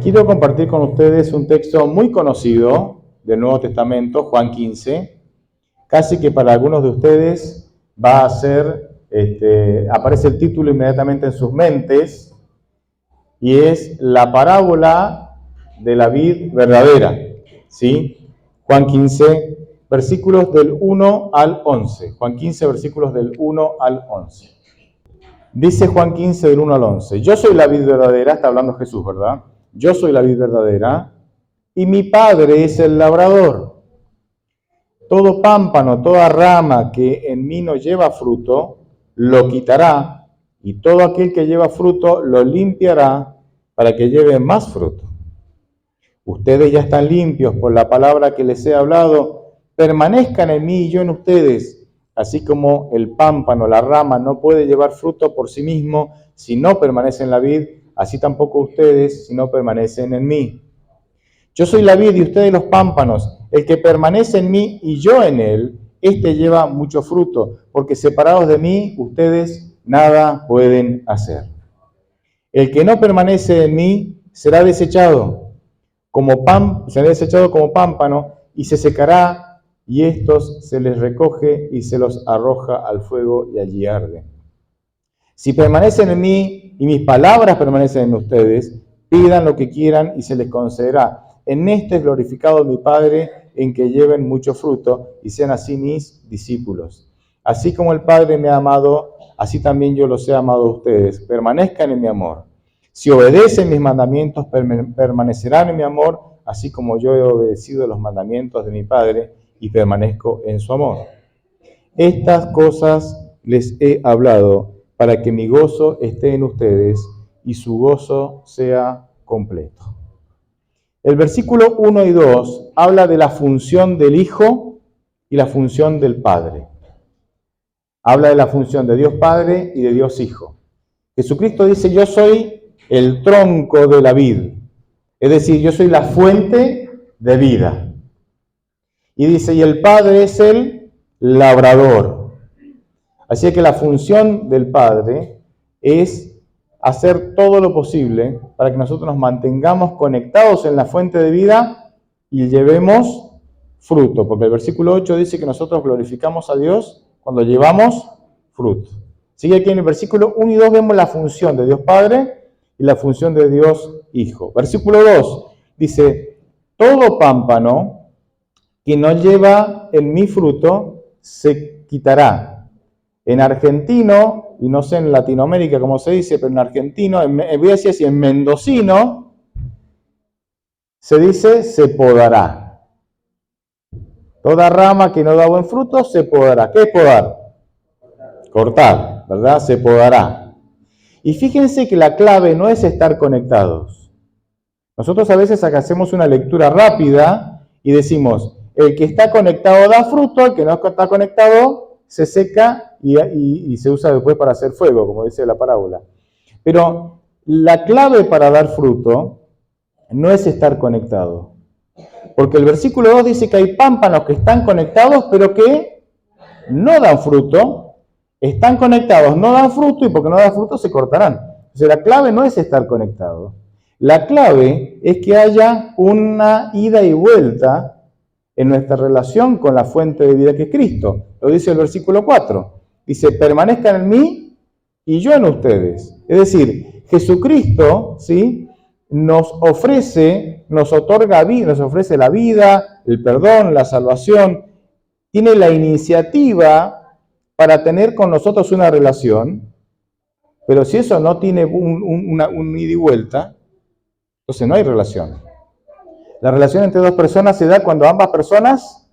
Quiero compartir con ustedes un texto muy conocido del Nuevo Testamento, Juan 15. Casi que para algunos de ustedes va a ser, aparece el título inmediatamente en sus mentes, y es la parábola de la vid verdadera, ¿sí? Juan 15, versículos del 1 al 11. Juan 15, versículos del 1 al 11. Dice Juan 15, del 1 al 11. Yo soy la vid verdadera, está hablando Jesús, ¿verdad? Yo soy la vid verdadera y mi Padre es el labrador. Todo pámpano, toda rama que en mí no lleva fruto, lo quitará, y todo aquel que lleva fruto lo limpiará para que lleve más fruto. Ustedes ya están limpios por la palabra que les he hablado. Permanezcan en mí y yo en ustedes. Así como el pámpano, la rama, no puede llevar fruto por sí mismo si no permanece en la vid, así tampoco ustedes si no permanecen en mí. Yo soy la vid y ustedes los pámpanos. El que permanece en mí y yo en él, éste lleva mucho fruto, porque separados de mí, ustedes nada pueden hacer. El que no permanece en mí será desechado como pámpano y se secará, y estos se les recoge y se los arroja al fuego y allí arde. Si permanecen en mí y mis palabras permanecen en ustedes, pidan lo que quieran y se les concederá. En este es glorificado mi Padre, en que lleven mucho fruto y sean así mis discípulos. Así como el Padre me ha amado, así también yo los he amado a ustedes. Permanezcan en mi amor. Si obedecen mis mandamientos, permanecerán en mi amor, así como yo he obedecido los mandamientos de mi Padre y permanezco en su amor. Estas cosas les he hablado para que mi gozo esté en ustedes y su gozo sea completo. El versículo 1 y 2 habla de la función del Hijo y la función del Padre. Habla de la función de Dios Padre y de Dios Hijo. Jesucristo dice, yo soy el tronco de la vid, es decir, yo soy la fuente de vida. Y dice, y el Padre es el labrador. Así que la función del Padre es hacer todo lo posible para que nosotros nos mantengamos conectados en la fuente de vida y llevemos fruto, porque el versículo 8 dice que nosotros glorificamos a Dios cuando llevamos fruto. Sigue aquí en el versículo 1 y 2 vemos la función de Dios Padre y la función de Dios Hijo. Versículo 2 dice, todo pámpano que no lleva en mí fruto se quitará. En argentino, y no sé en Latinoamérica cómo se dice, pero en argentino, voy a decir así, en mendocino, se dice se podará. Toda rama que no da buen fruto se podará. ¿Qué es podar? Cortar, ¿verdad? Se podará. Y fíjense que la clave no es estar conectados. Nosotros a veces hacemos una lectura rápida y decimos, el que está conectado da fruto, el que no está conectado se seca y se usa después para hacer fuego, como dice la parábola. Pero la clave para dar fruto no es estar conectado. Porque el versículo 2 dice que hay pámpanos que están conectados, pero que no dan fruto. Están conectados, no dan fruto, y porque no dan fruto se cortarán. O sea, la clave no es estar conectado. La clave es que haya una ida y vuelta en nuestra relación con la fuente de vida que es Cristo. Lo dice el versículo 4. Dice, permanezcan en mí y yo en ustedes. Es decir, Jesucristo, ¿sí?, nos otorga vida, nos ofrece la vida, el perdón, la salvación. Tiene la iniciativa para tener con nosotros una relación, pero si eso no tiene un ida y vuelta, entonces no hay relación. La relación entre dos personas se da cuando ambas personas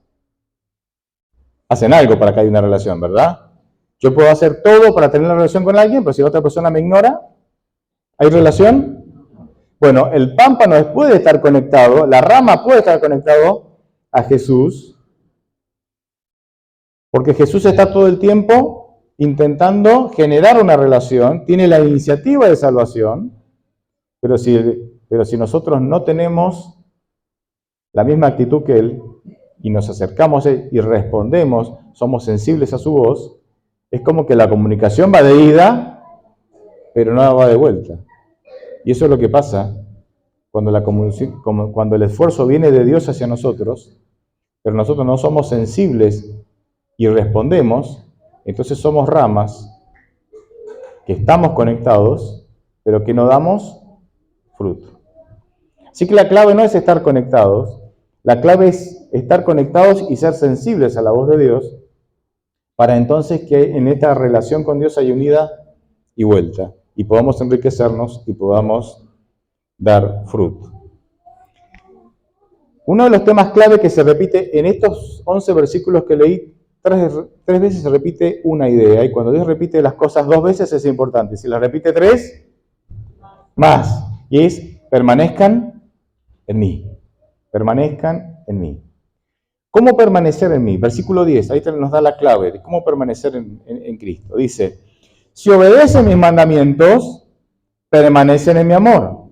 hacen algo para que haya una relación, ¿verdad? Yo puedo hacer todo para tener una relación con alguien, pero si la otra persona me ignora, ¿hay relación? Bueno, el pámpano puede estar conectado, la rama puede estar conectado a Jesús, porque Jesús está todo el tiempo intentando generar una relación, tiene la iniciativa de salvación, pero si nosotros no tenemos la misma actitud que Él, y nos acercamos a Él y respondemos, somos sensibles a su voz, es como que la comunicación va de ida, pero no va de vuelta. Y eso es lo que pasa cuando el esfuerzo viene de Dios hacia nosotros, pero nosotros no somos sensibles y respondemos, entonces somos ramas que estamos conectados, pero que no damos fruto. Así que la clave no es estar conectados, la clave es estar conectados y ser sensibles a la voz de Dios, para entonces que en esta relación con Dios haya unida y vuelta, y podamos enriquecernos y podamos dar fruto. Uno de los temas clave que se repite en estos 11 versículos que leí, tres veces se repite una idea, y cuando Dios repite las cosas 2 veces es importante. Si las repite 3, más, y es permanezcan en mí. Permanezcan en mí. ¿Cómo permanecer en mí? Versículo 10, ahí nos da la clave de cómo permanecer en Cristo. Dice, si obedecen mis mandamientos, permanecen en mi amor,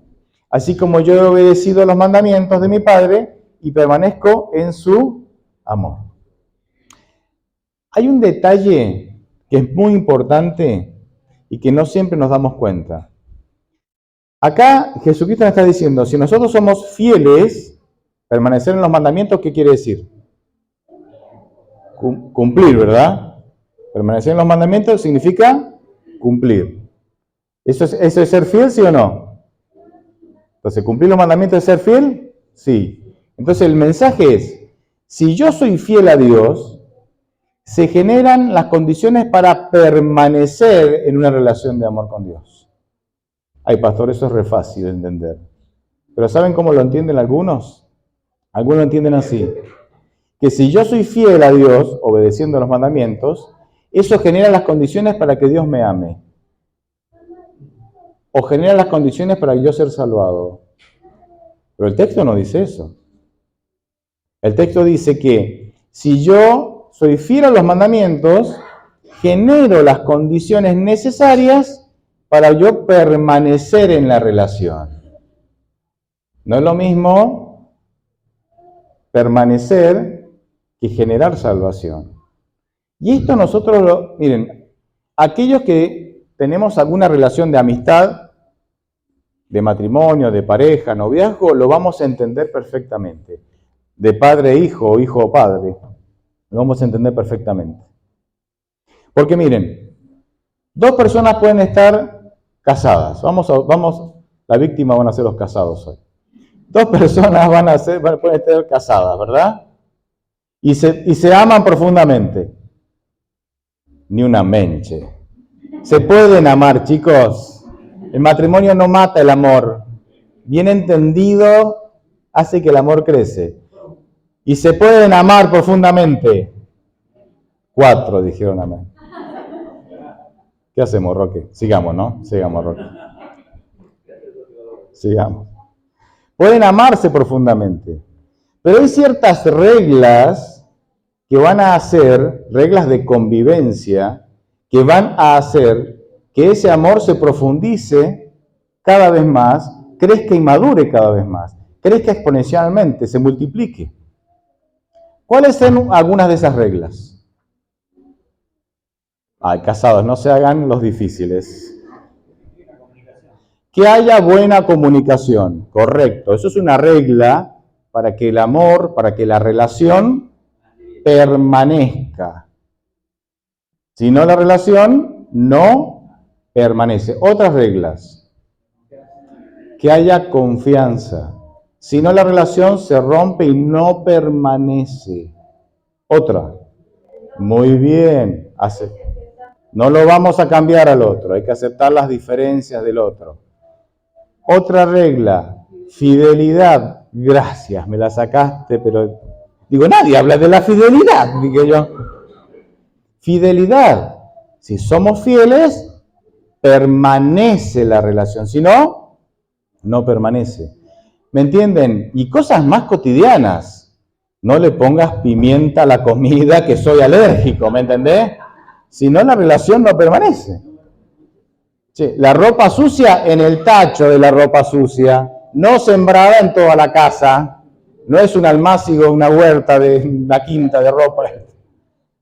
así como yo he obedecido los mandamientos de mi Padre y permanezco en su amor. Hay un detalle que es muy importante y que no siempre nos damos cuenta. Acá Jesucristo nos está diciendo, si nosotros somos fieles, permanecer en los mandamientos, ¿qué quiere decir? Cumplir, ¿verdad? Permanecer en los mandamientos significa cumplir. ¿Eso es ser fiel, sí o no? Entonces, ¿cumplir los mandamientos es ser fiel? Sí. Entonces, el mensaje es, si yo soy fiel a Dios, se generan las condiciones para permanecer en una relación de amor con Dios. Ay, pastor, eso es re fácil de entender. Pero ¿saben cómo lo entienden algunos? Algunos lo entienden así. Que si yo soy fiel a Dios, obedeciendo los mandamientos, eso genera las condiciones para que Dios me ame. O genera las condiciones para yo ser salvado. Pero el texto no dice eso. El texto dice que si yo soy fiel a los mandamientos, genero las condiciones necesarias para yo permanecer en la relación. No es lo mismo permanecer que generar salvación. Y esto nosotros, miren, aquellos que tenemos alguna relación de amistad, de matrimonio, de pareja, noviazgo, lo vamos a entender perfectamente. De padre a hijo, o hijo a padre, lo vamos a entender perfectamente. Porque miren, 2 personas pueden estar casadas. La víctima van a ser los casados hoy. 2 personas pueden estar casadas, ¿verdad? Y se aman profundamente. Ni una menche. Se pueden amar, chicos. El matrimonio no mata el amor. Bien entendido, hace que el amor crece. Y se pueden amar profundamente. 4 dijeron amén. ¿Qué hacemos, Roque? Sigamos, ¿no? Sigamos, Roque. Sigamos. Pueden amarse profundamente. Pero hay ciertas reglas que van a hacer, reglas de convivencia, que van a hacer que ese amor se profundice cada vez más, crezca y madure cada vez más, crezca exponencialmente, se multiplique. ¿Cuáles son algunas de esas reglas? Ay, casados, no se hagan los difíciles. Que haya buena comunicación, correcto. Eso es una regla para que el amor, para que la relación permanezca. Si no, la relación no permanece. Otras reglas. Que haya confianza. Si no, la relación se rompe y no permanece. Otra. Muy bien. No lo vamos a cambiar al otro. Hay que aceptar las diferencias del otro. Otra regla. Fidelidad. Gracias, me la sacaste, pero... Digo, nadie habla de la fidelidad, dije yo. Fidelidad. Si somos fieles, permanece la relación. Si no, no permanece. ¿Me entienden? Y cosas más cotidianas. No le pongas pimienta a la comida que soy alérgico, ¿me entendés? Si no, la relación no permanece. Sí, la ropa sucia en el tacho de la ropa sucia, no sembrada en toda la casa. No es un almácigo, una huerta de una quinta de ropa.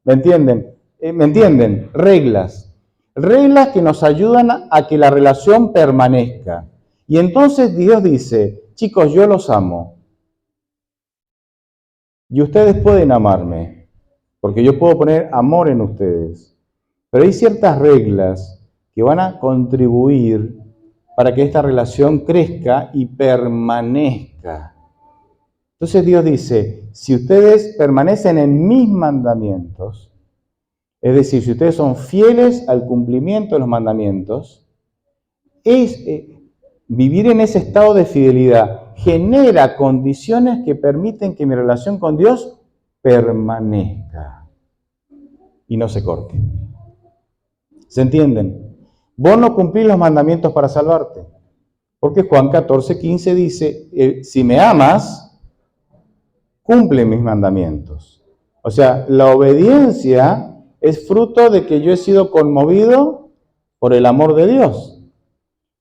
¿Me entienden? ¿Me entienden? Reglas. Reglas que nos ayudan a que la relación permanezca. Y entonces Dios dice, chicos, yo los amo. Y ustedes pueden amarme, porque yo puedo poner amor en ustedes. Pero hay ciertas reglas que van a contribuir para que esta relación crezca y permanezca. Entonces Dios dice, si ustedes permanecen en mis mandamientos, es decir, si ustedes son fieles al cumplimiento de los mandamientos, vivir en ese estado de fidelidad genera condiciones que permiten que mi relación con Dios permanezca y no se corte. ¿Se entienden? Vos no cumplís los mandamientos para salvarte, porque Juan 14:15 dice, si me amas, cumple mis mandamientos. O sea, la obediencia es fruto de que yo he sido conmovido por el amor de Dios.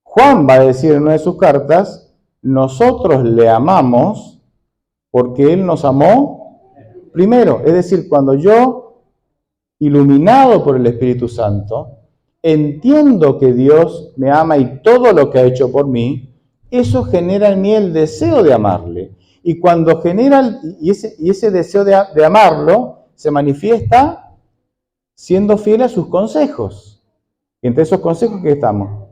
Juan va a decir en una de sus cartas, nosotros le amamos porque Él nos amó primero. Es decir, cuando yo, iluminado por el Espíritu Santo, entiendo que Dios me ama y todo lo que ha hecho por mí, eso genera en mí el deseo de amarle. Y cuando genera, y ese deseo de amarlo, se manifiesta siendo fiel a sus consejos. Y entre esos consejos, ¿qué estamos?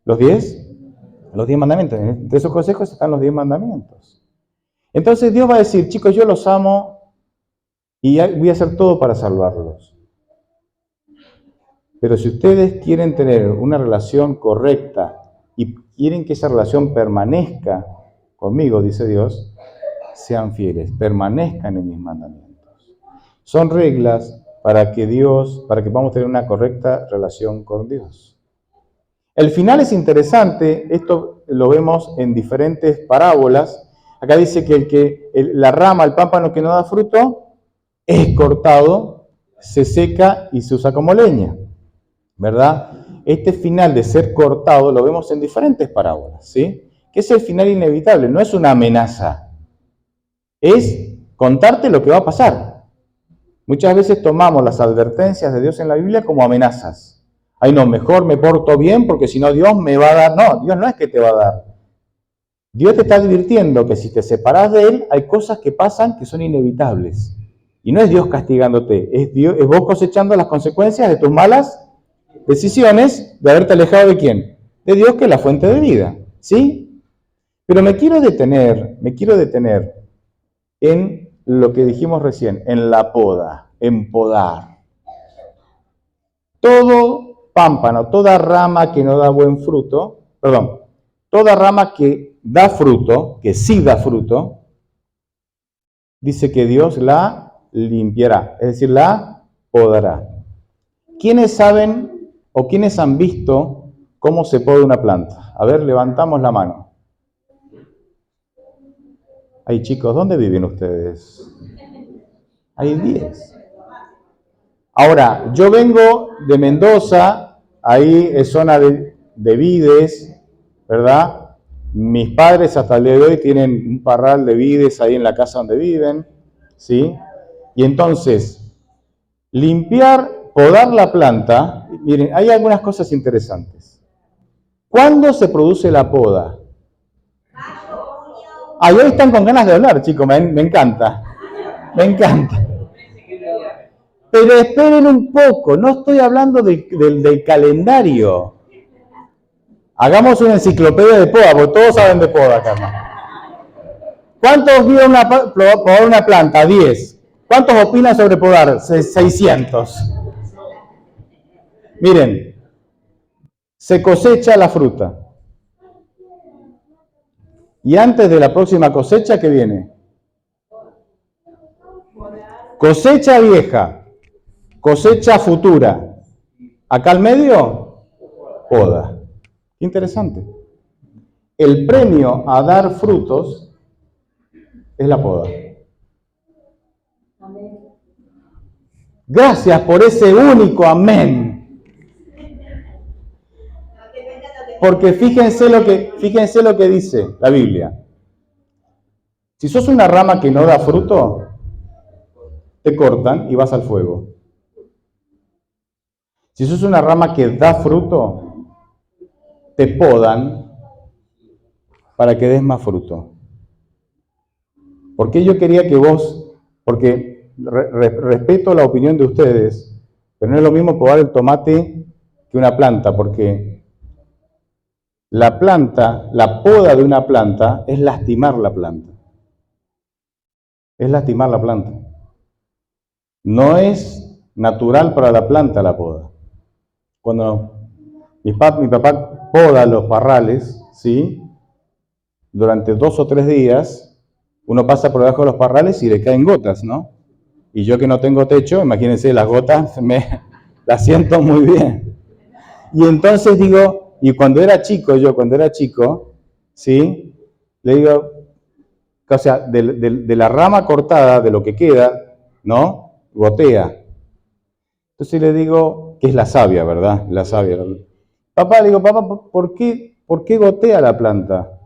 Los 10 mandamientos. Entre esos consejos están los 10 mandamientos. Entonces Dios va a decir, chicos, yo los amo y voy a hacer todo para salvarlos. Pero si ustedes quieren tener una relación correcta y quieren que esa relación permanezca conmigo, dice Dios, sean fieles, permanezcan en mis mandamientos. Son reglas para que podamos tener una correcta relación con Dios. El final es interesante, esto lo vemos en diferentes parábolas. Acá dice que la rama, el pámpano que no da fruto, es cortado, se seca y se usa como leña, ¿verdad? Este final de ser cortado lo vemos en diferentes parábolas, ¿sí? Que es el final inevitable, no es una amenaza, es contarte lo que va a pasar. Muchas veces tomamos las advertencias de Dios en la Biblia como amenazas. Ay, no, mejor me porto bien porque si no Dios me va a dar. No, Dios no es que te va a dar. Dios te está advirtiendo que si te separas de Él, hay cosas que pasan que son inevitables. Y no es Dios castigándote, es vos cosechando las consecuencias de tus malas decisiones de haberte alejado de ¿quién? De Dios, que es la fuente de vida. ¿Sí? Pero me quiero detener en lo que dijimos recién, en la poda, en podar. Todo pámpano, toda rama que no da buen fruto, toda rama que da fruto, que sí da fruto, dice que Dios la limpiará, es decir, la podará. ¿Quiénes saben o quiénes han visto cómo se poda una planta? A ver, levantamos la mano. Ay, chicos, ¿dónde viven ustedes? Hay 10. Ahora, yo vengo de Mendoza, ahí es zona de vides, ¿verdad? Mis padres hasta el día de hoy tienen un parral de vides ahí en la casa donde viven, ¿sí? Y entonces, podar la planta, miren, hay algunas cosas interesantes. ¿Cuándo se produce la poda? Ah, hoy están con ganas de hablar, chicos, me encanta. Me encanta. Pero esperen un poco, no estoy hablando del calendario. Hagamos una enciclopedia de poda, porque todos saben de poda, Carmen. ¿Cuántos vieron podar una planta? 10. ¿Cuántos opinan sobre podar? 600. Miren, se cosecha la fruta. Y antes de la próxima cosecha, ¿qué viene? Cosecha vieja, cosecha futura. Acá al medio, poda. Interesante. El premio a dar frutos es la poda. Gracias por ese único amén. Porque fíjense lo que dice la Biblia. Si sos una rama que no da fruto, te cortan y vas al fuego. Si sos una rama que da fruto, te podan para que des más fruto. ¿Por qué yo quería que vos, porque respeto la opinión de ustedes, pero no es lo mismo podar el tomate que una planta, porque la planta, la poda de una planta es lastimar la planta. Es lastimar la planta. No es natural para la planta la poda. Cuando mi papá poda los parrales, ¿sí? Durante 2 o 3 días, uno pasa por debajo de los parrales y le caen gotas, ¿no? Y yo que no tengo techo, imagínense, las gotas las siento muy bien. Y entonces digo, y cuando era chico, ¿sí? Le digo, o sea, de la rama cortada, de lo que queda, ¿no? Gotea. Entonces le digo, que es la savia, ¿verdad? La savia. Papá, le digo, papá, ¿por qué gotea la planta?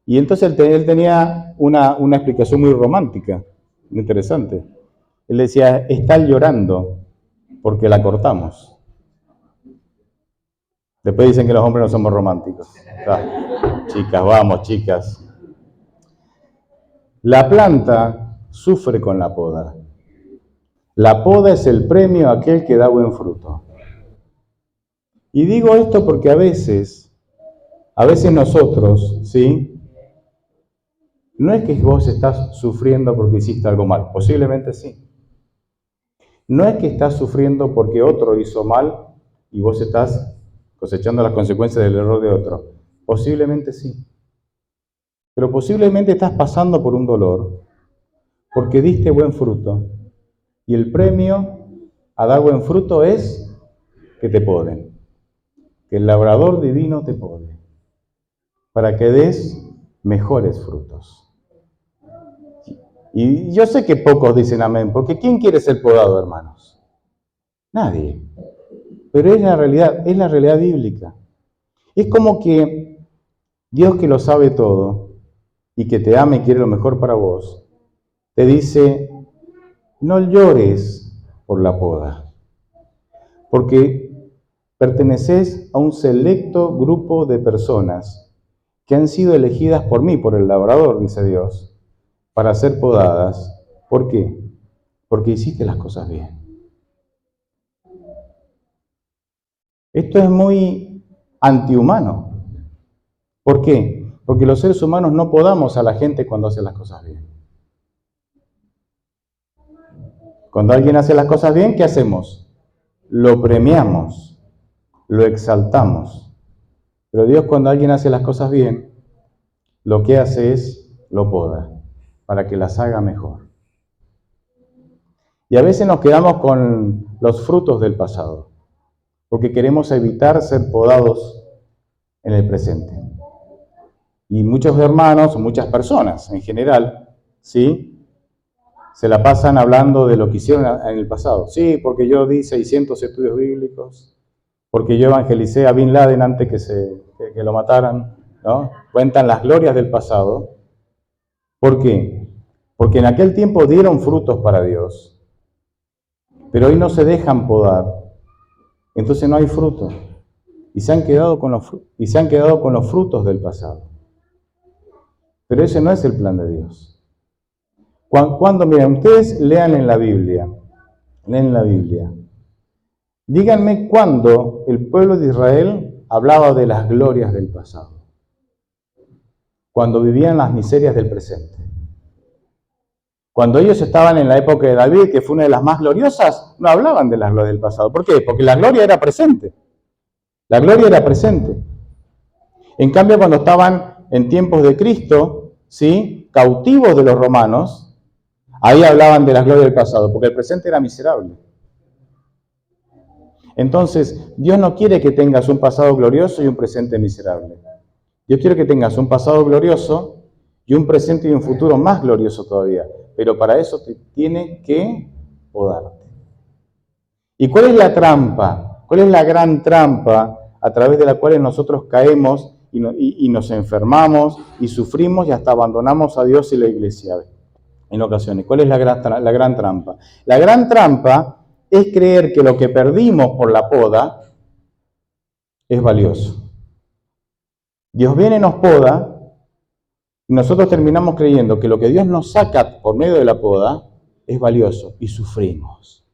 Y entonces él tenía una explicación muy romántica, muy interesante. Él decía, está llorando porque la cortamos. Después dicen que los hombres no somos románticos. Chicas, vamos, chicas. La planta sufre con la poda. La poda es el premio a aquel que da buen fruto. Y digo esto porque a veces nosotros, ¿sí? No es que vos estás sufriendo porque hiciste algo mal, posiblemente sí. No es que estás sufriendo porque otro hizo mal y vos estás cosechando las consecuencias del error de otro. Posiblemente sí. Pero posiblemente estás pasando por un dolor porque diste buen fruto. Y el premio a dar buen fruto es que te poden. Que el labrador divino te pode. Para que des mejores frutos. Y yo sé que pocos dicen amén, porque ¿quién quiere ser podado, hermanos? Nadie. Pero es la realidad bíblica. Es como que Dios, que lo sabe todo y que te ama y quiere lo mejor para vos, te dice, no llores por la poda, porque perteneces a un selecto grupo de personas que han sido elegidas por mí, por el labrador, dice Dios, para ser podadas. ¿Por qué? Porque hiciste las cosas bien. Esto es muy antihumano. ¿Por qué? Porque los seres humanos no podamos a la gente cuando hace las cosas bien. Cuando alguien hace las cosas bien, ¿qué hacemos? Lo premiamos, lo exaltamos. Pero Dios, cuando alguien hace las cosas bien, lo que hace es lo poda, para que las haga mejor. Y a veces nos quedamos con los frutos del pasado, porque queremos evitar ser podados en el presente. Y muchos hermanos, o muchas personas en general, ¿sí?, se la pasan hablando de lo que hicieron en el pasado. Sí, porque yo di 600 estudios bíblicos, porque yo evangelicé a Bin Laden antes que lo mataran, ¿no? Cuentan las glorias del pasado. ¿Por qué? Porque en aquel tiempo dieron frutos para Dios, pero hoy no se dejan podar, entonces no hay fruto. Y se han quedado con los frutos del pasado. Pero ese no es el plan de Dios. Miren, ustedes lean en la Biblia, díganme cuándo el pueblo de Israel hablaba de las glorias del pasado, cuando vivían las miserias del presente. Cuando ellos estaban en la época de David, que fue una de las más gloriosas, no hablaban de las glorias del pasado. ¿Por qué? Porque la gloria era presente. La gloria era presente. En cambio, cuando estaban en tiempos de Cristo, ¿sí?, cautivos de los romanos, ahí hablaban de las glorias del pasado, porque el presente era miserable. Entonces, Dios no quiere que tengas un pasado glorioso y un presente miserable. Dios quiere que tengas un pasado glorioso y un presente y un futuro más glorioso todavía. Pero para eso te tiene que podarte. ¿Y cuál es la trampa? ¿Cuál es la gran trampa a través de la cual nosotros caemos y nos enfermamos y sufrimos y hasta abandonamos a Dios y la iglesia en ocasiones? ¿Cuál es la gran trampa? La gran trampa es creer que lo que perdimos por la poda es valioso. Dios viene y nos poda Y nosotros terminamos creyendo que lo que Dios nos saca por medio de la poda es valioso y sufrimos.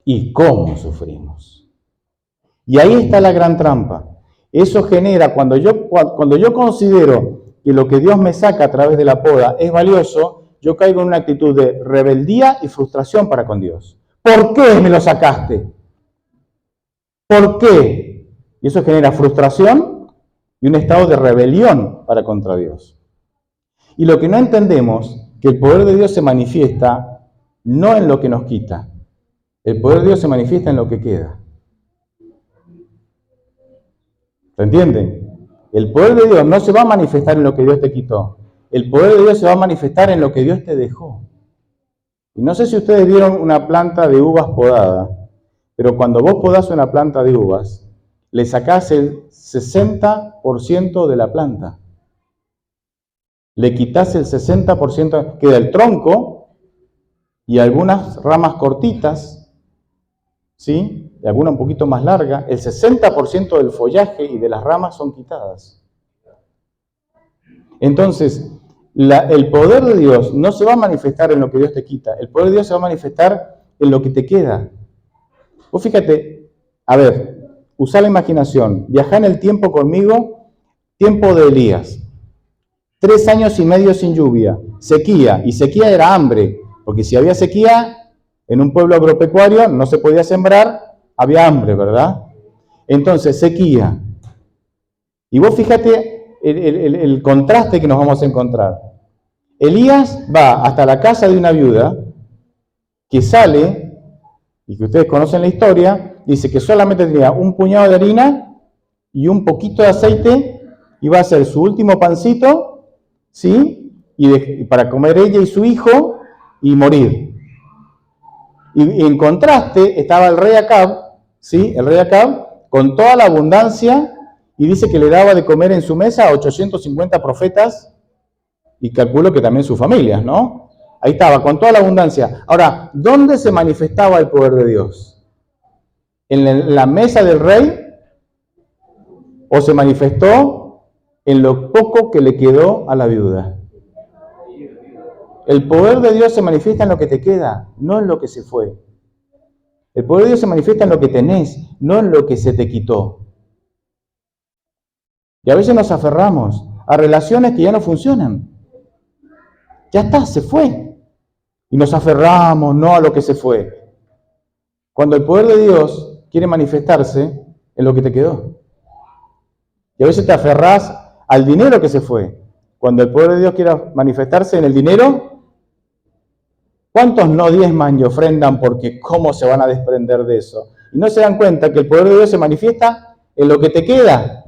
¿Y cómo sufrimos? Y ahí está la gran trampa. Eso genera, cuando yo considero que lo que Dios me saca a través de la poda es valioso, yo caigo en una actitud de rebeldía y frustración para con Dios. ¿Por qué me lo sacaste? ¿Por qué? Y eso genera frustración y un estado de rebelión para contra Dios. Y lo que no entendemos, que el poder de Dios se manifiesta no en lo que nos quita. El poder de Dios se manifiesta en lo que queda. ¿Se entiende? El poder de Dios no se va a manifestar en lo que Dios te quitó. El poder de Dios se va a manifestar en lo que Dios te dejó. Y no sé si ustedes vieron una planta de uvas podada, pero cuando vos podás una planta de uvas, le sacás el 60% de la planta. Le quitas el 60%, queda el tronco y algunas ramas cortitas, ¿sí? Y alguna un poquito más larga. El 60% del follaje y de las ramas son quitadas. Entonces, el poder de Dios no se va a manifestar en lo que Dios te quita. El poder de Dios se va a manifestar en lo que te queda. Vos fíjate, a ver, usá la imaginación. Viajá en el tiempo conmigo, tiempo de Elías. 3 años y medio sin lluvia, sequía, y sequía era hambre, porque si había sequía en un pueblo agropecuario no se podía sembrar, había hambre, ¿verdad? Entonces, sequía. Y vos fíjate el contraste que nos vamos a encontrar. Elías va hasta la casa de una viuda que sale, y que ustedes conocen la historia, dice que solamente tenía un puñado de harina y un poquito de aceite, iba a hacer su último pancito, ¿sí? Y para comer ella y su hijo y morir. Y en contraste estaba el rey Acab, ¿sí? El rey Acab con toda la abundancia y dice que le daba de comer en su mesa a 850 profetas y calculo que también sus familias, ¿no? Ahí estaba, con toda la abundancia. Ahora, ¿dónde se manifestaba el poder de Dios? ¿En la mesa del rey? ¿O se manifestó en lo poco que le quedó a la viuda? El poder de Dios se manifiesta en lo que te queda, no en lo que se fue. El poder de Dios se manifiesta en lo que tenés, no en lo que se te quitó. Y a veces nos aferramos a relaciones que ya no funcionan. Ya está, se fue. Y nos aferramos no a lo que se fue. Cuando el poder de Dios quiere manifestarse en lo que te quedó. Y a veces te aferrás al dinero que se fue. Cuando el poder de Dios quiera manifestarse en el dinero, ¿cuántos no diezman y ofrendan porque cómo se van a desprender de eso? Y no se dan cuenta que el poder de Dios se manifiesta en lo que te queda.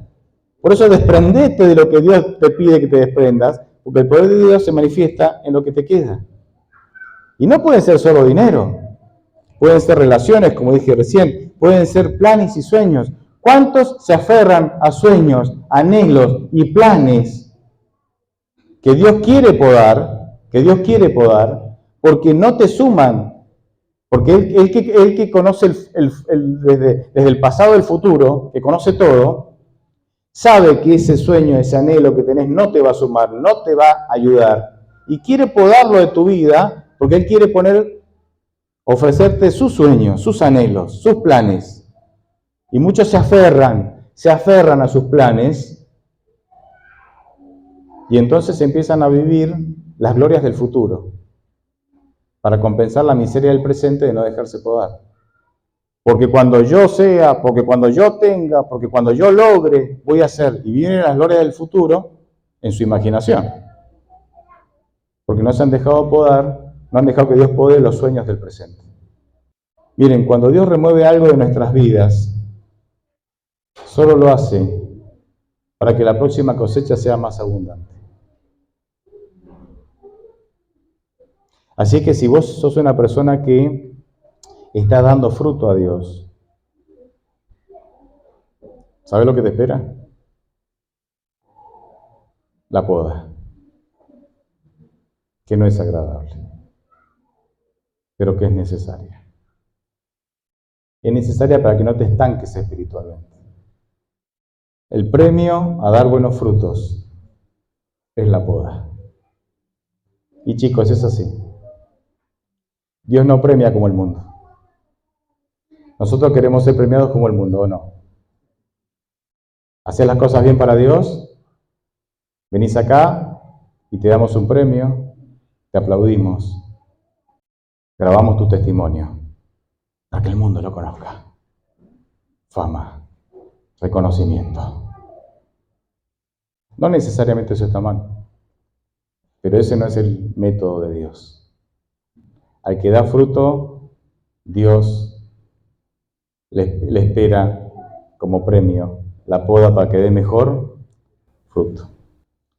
Por eso desprendete de lo que Dios te pide que te desprendas, porque el poder de Dios se manifiesta en lo que te queda. Y no puede ser solo dinero. Pueden ser relaciones, como dije recién, pueden ser planes y sueños. ¿Cuántos se aferran a sueños, anhelos y planes que Dios quiere podar, porque no te suman? Porque él que conoce desde el pasado el futuro, que conoce todo, sabe que ese sueño, ese anhelo que tenés no te va a sumar, no te va a ayudar. Y quiere podarlo de tu vida porque Él quiere ofrecerte sus sueños, sus anhelos, sus planes. Y muchos se aferran a sus planes y entonces empiezan a vivir las glorias del futuro para compensar la miseria del presente de no dejarse podar. Porque cuando yo sea, porque cuando yo tenga, porque cuando yo logre, voy a hacer. Y vienen las glorias del futuro en su imaginación. Porque no se han dejado podar, no han dejado que Dios pode los sueños del presente. Miren, cuando Dios remueve algo de nuestras vidas, solo lo hace para que la próxima cosecha sea más abundante. Así que si vos sos una persona que está dando fruto a Dios, ¿sabes lo que te espera? La poda, que no es agradable, pero que es necesaria. Es necesaria para que no te estanques espiritualmente. El premio a dar buenos frutos es la poda. Y chicos, es así. Dios no premia como el mundo. Nosotros queremos ser premiados como el mundo, ¿o no? Hacer las cosas bien para Dios, venís acá y te damos un premio, te aplaudimos, grabamos tu testimonio, para que el mundo lo conozca. Fama, reconocimiento. No necesariamente eso está mal, pero ese no es el método de Dios. Al que da fruto, Dios le espera como premio la poda para que dé mejor fruto.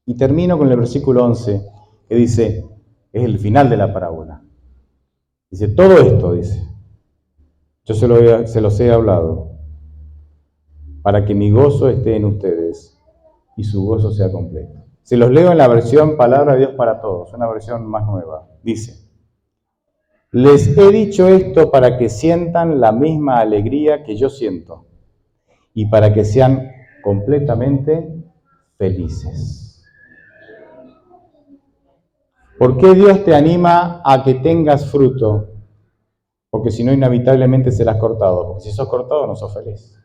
Y termino con el versículo 11, que dice, es el final de la parábola. Dice, todo esto, dice, yo se los he hablado, para que mi gozo esté en ustedes y su gozo sea completo. Se los leo en la versión Palabra de Dios para Todos, una versión más nueva. Dice, les he dicho esto para que sientan la misma alegría que yo siento y para que sean completamente felices. ¿Por qué Dios te anima a que tengas fruto? Porque si no, inevitablemente serás cortado. Porque si sos cortado, no sos feliz.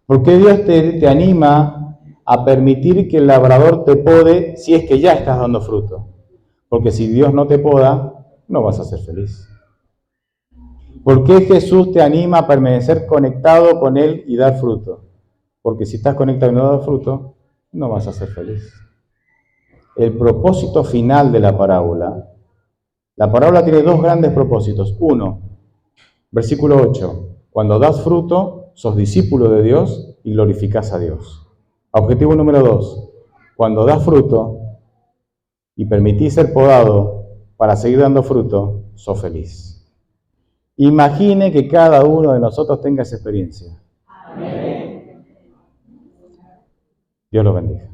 ¿Por qué Dios te anima a permitir que el labrador te pode si es que ya estás dando fruto? Porque si Dios no te poda, no vas a ser feliz. ¿Por qué Jesús te anima a permanecer conectado con Él y dar fruto? Porque si estás conectado y no das fruto, no vas a ser feliz. El propósito final de la parábola tiene dos grandes propósitos. Uno, versículo 8, cuando das fruto, sos discípulo de Dios y glorificás a Dios. Objetivo número 2, cuando das fruto y permitís ser podado para seguir dando fruto, sos feliz. Imagine que cada uno de nosotros tenga esa experiencia. Amén. Dios los bendiga.